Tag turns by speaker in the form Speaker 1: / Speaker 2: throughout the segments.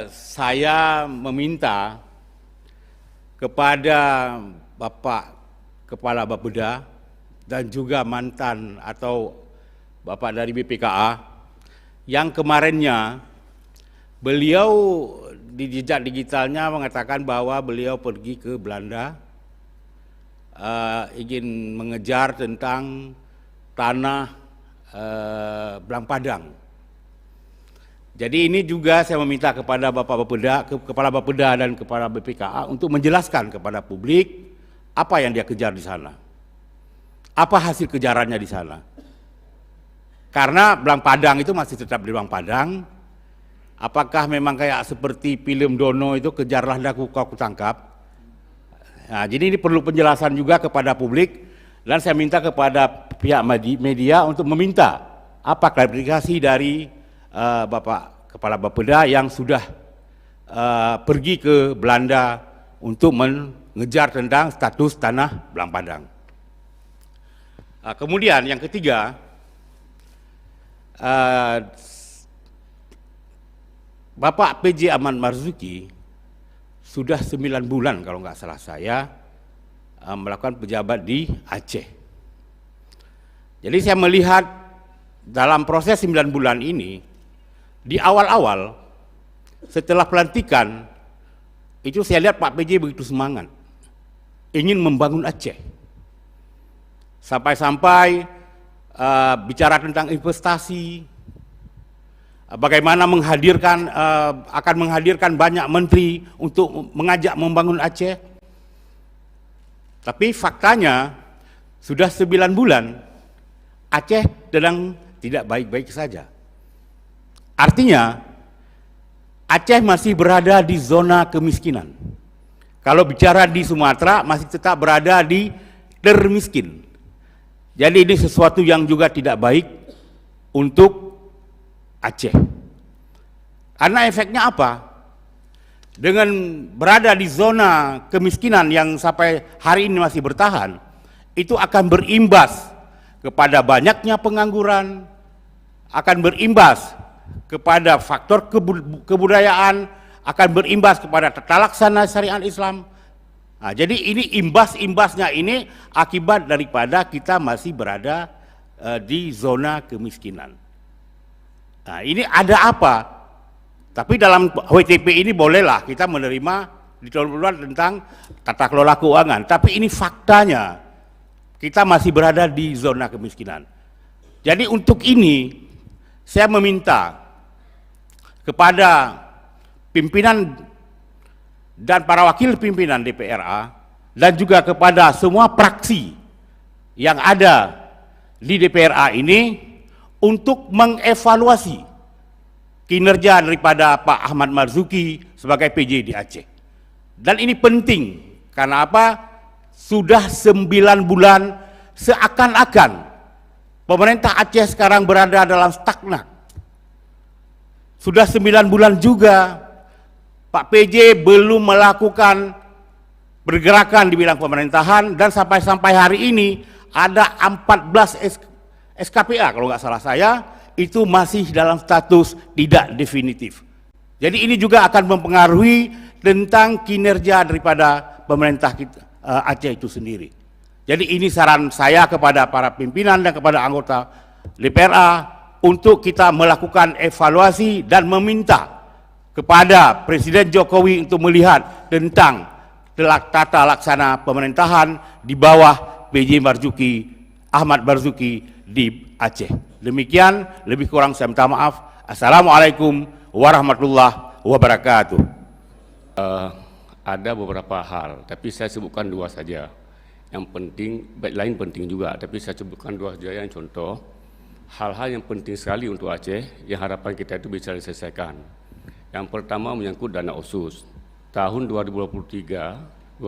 Speaker 1: saya meminta kepada Bapak Kepala Bapeda dan juga mantan atau Bapak dari BPKA yang kemarinnya beliau di jejak digitalnya mengatakan bahwa beliau pergi ke Belanda ingin mengejar tentang tanah Belang Padang. Jadi ini juga saya meminta kepada Bapak Bapeda, Kepala Bapeda dan Kepala BPKA untuk menjelaskan kepada publik apa yang dia kejar di sana. Apa hasil kejarannya di sana. Karena Belang Padang itu masih tetap di Belang Padang. Apakah memang kayak seperti film Dono itu kejarlah daku kau kutangkap. Nah, jadi ini perlu penjelasan juga kepada publik dan saya minta kepada pihak media untuk meminta apa klarifikasi dari Bapak Kepala Bapeda yang sudah pergi ke Belanda untuk mengejar tentang status tanah Belang Padang. Kemudian yang ketiga, Bapak PJ Ahmad Marzuki sudah 9 bulan kalau nggak salah saya melakukan pejabat di Aceh. Jadi saya melihat dalam proses 9 bulan ini, di awal-awal setelah pelantikan itu saya lihat Pak PJ begitu semangat ingin membangun Aceh. Sampai-sampai bicara tentang investasi, bagaimana akan menghadirkan banyak menteri untuk mengajak membangun Aceh. Tapi faktanya sudah 9 bulan Aceh sedang tidak baik-baik saja. Artinya Aceh masih berada di zona kemiskinan. Kalau bicara di Sumatera masih tetap berada di termiskin. Jadi ini sesuatu yang juga tidak baik untuk Aceh. Karena efeknya apa? Dengan berada di zona kemiskinan yang sampai hari ini masih bertahan, itu akan berimbas kepada banyaknya pengangguran, akan berimbas kepada faktor kebudayaan, akan berimbas kepada tata laksana syariat Islam. Nah, jadi ini imbas-imbasnya ini akibat daripada kita masih berada di zona kemiskinan. Nah, ini ada apa? Tapi dalam WTP ini bolehlah kita menerima ditulis tentang tata kelola keuangan. Tapi ini faktanya kita masih berada di zona kemiskinan. Jadi untuk ini saya meminta kepada pimpinan dan para wakil pimpinan DPRA dan juga kepada semua praksi yang ada di DPRA ini untuk mengevaluasi kinerja daripada Pak Ahmad Marzuki sebagai PJ di Aceh. Dan ini penting karena apa? Sudah 9 bulan seakan-akan pemerintah Aceh sekarang berada dalam stagnan. Sudah 9 bulan juga Pak PJ belum melakukan pergerakan di bidang pemerintahan dan sampai hari ini ada 14 SKPA kalau nggak salah saya itu masih dalam status tidak definitif. Jadi ini juga akan mempengaruhi tentang kinerja daripada pemerintah kita, Aceh itu sendiri. Jadi ini saran saya kepada para pimpinan dan kepada anggota DPRA untuk kita melakukan evaluasi dan meminta kepada Presiden Jokowi untuk melihat tentang tata laksana pemerintahan di bawah PJ Ahmad Marzuki di Aceh. Demikian, lebih kurang saya minta maaf. Assalamualaikum warahmatullahi wabarakatuh.
Speaker 2: Ada beberapa hal, tapi saya sebutkan 2 saja. Yang penting, lain penting juga, tapi saya sebutkan 2 saja yang contoh. Hal-hal yang penting sekali untuk Aceh, yang harapan kita itu bisa diselesaikan. Yang pertama menyangkut dana otsus. Tahun 2023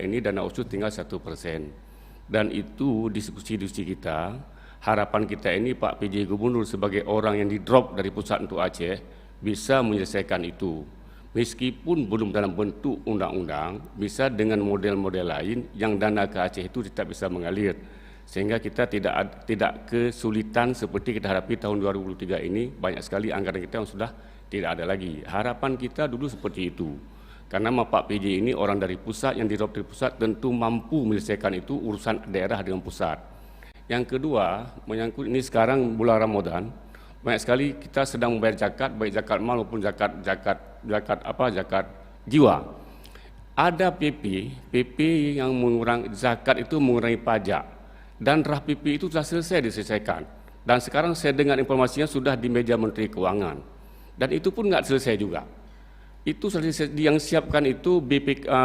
Speaker 2: ini dana otsus tinggal 1%. Dan itu diskusi-diskusi kita, harapan kita ini Pak PJ Gubernur sebagai orang yang di-drop dari pusat untuk Aceh bisa menyelesaikan itu. Meskipun belum dalam bentuk undang-undang, bisa dengan model-model lain yang dana ke Aceh itu tidak bisa mengalir. Sehingga kita tidak kesulitan seperti kita hadapi tahun 2023 ini, banyak sekali anggaran kita yang sudah tidak ada lagi. Harapan kita dulu seperti itu. Karena Pak PJ ini orang dari pusat, yang diraup dari pusat tentu mampu menyelesaikan itu urusan daerah dengan pusat. Yang kedua, menyangkut ini sekarang bulan Ramadan, banyak sekali kita sedang membayar zakat, baik zakat mal maupun zakat jiwa. Ada PP yang zakat itu mengurangi pajak. Dan draft PP itu sudah selesai diselesaikan. Dan sekarang saya dengar informasinya sudah di meja Menteri Keuangan. Dan itu pun nggak selesai juga. Itu yang siapkan itu sudah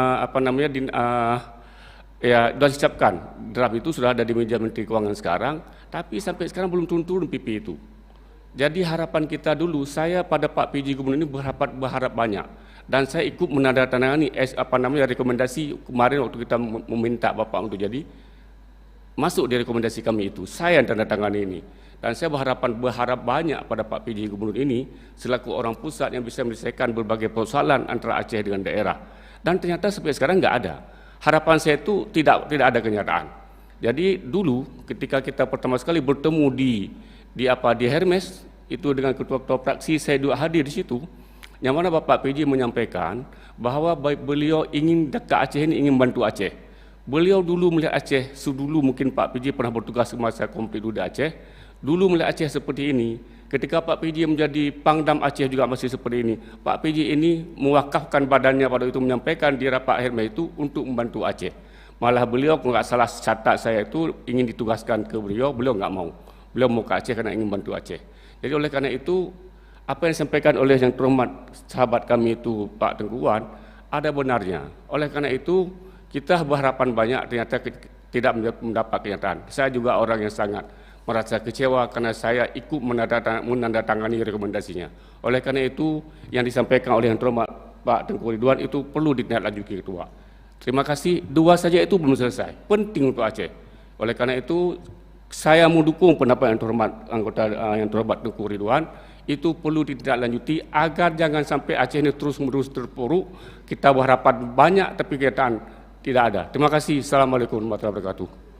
Speaker 2: disiapkan. Draft itu sudah ada di meja Menteri Keuangan sekarang, tapi sampai sekarang belum turun PP itu. Jadi harapan kita dulu, saya pada Pak PJ Gubernur ini berharap banyak. Dan saya ikut menandatangani rekomendasi kemarin waktu kita meminta Bapak untuk jadi masuk di rekomendasi kami itu, saya yang tanda tangan ini. Dan saya berharap banyak pada Pak PJ Gubernur ini selaku orang pusat yang bisa menyelesaikan berbagai persoalan antara Aceh dengan daerah. Dan ternyata sampai sekarang nggak ada. Harapan saya itu tidak ada kenyataan. Jadi dulu ketika kita pertama sekali bertemu di Hermes itu dengan ketua-ketua fraksi, saya juga hadir di situ. Yang mana Bapak PJ menyampaikan bahwa beliau ingin dekat Aceh ini, ingin bantu Aceh. Beliau dulu melihat Aceh, dulu mungkin Pak PJ pernah bertugas semasa konflik di Aceh, dulu melihat Aceh seperti ini. Ketika Pak PJ menjadi Pangdam Aceh juga masih seperti ini. Pak PJ ini mewakafkan badannya pada itu, menyampaikan di rapat Hermes itu untuk membantu Aceh. Malah beliau, kalau nggak salah catat saya itu, ingin ditugaskan ke beliau nggak mau. Beliau mau ke Aceh karena ingin bantu Aceh. Jadi oleh karena itu, apa yang disampaikan oleh yang terhormat sahabat kami itu Pak Tengku Wan, ada benarnya. Oleh karena itu, kita berharapan banyak, ternyata tidak mendapat kenyataan. Saya juga orang yang sangat merasa kecewa karena saya ikut menandatangani rekomendasinya. Oleh karena itu, yang disampaikan oleh yang terhormat Pak Tengku Ridwan itu perlu ditindaklanjuti Ketua. Terima kasih, 2 saja itu belum selesai, penting untuk Aceh. Oleh karena itu, saya mendukung pendapat yang terhormat yang terhormat Tengku Ridwan, itu perlu ditindaklanjuti agar jangan sampai Aceh ini terus-menerus terpuruk. Kita berharapan banyak tapi kenyataan tidak ada. Terima kasih. Assalamualaikum warahmatullahi wabarakatuh.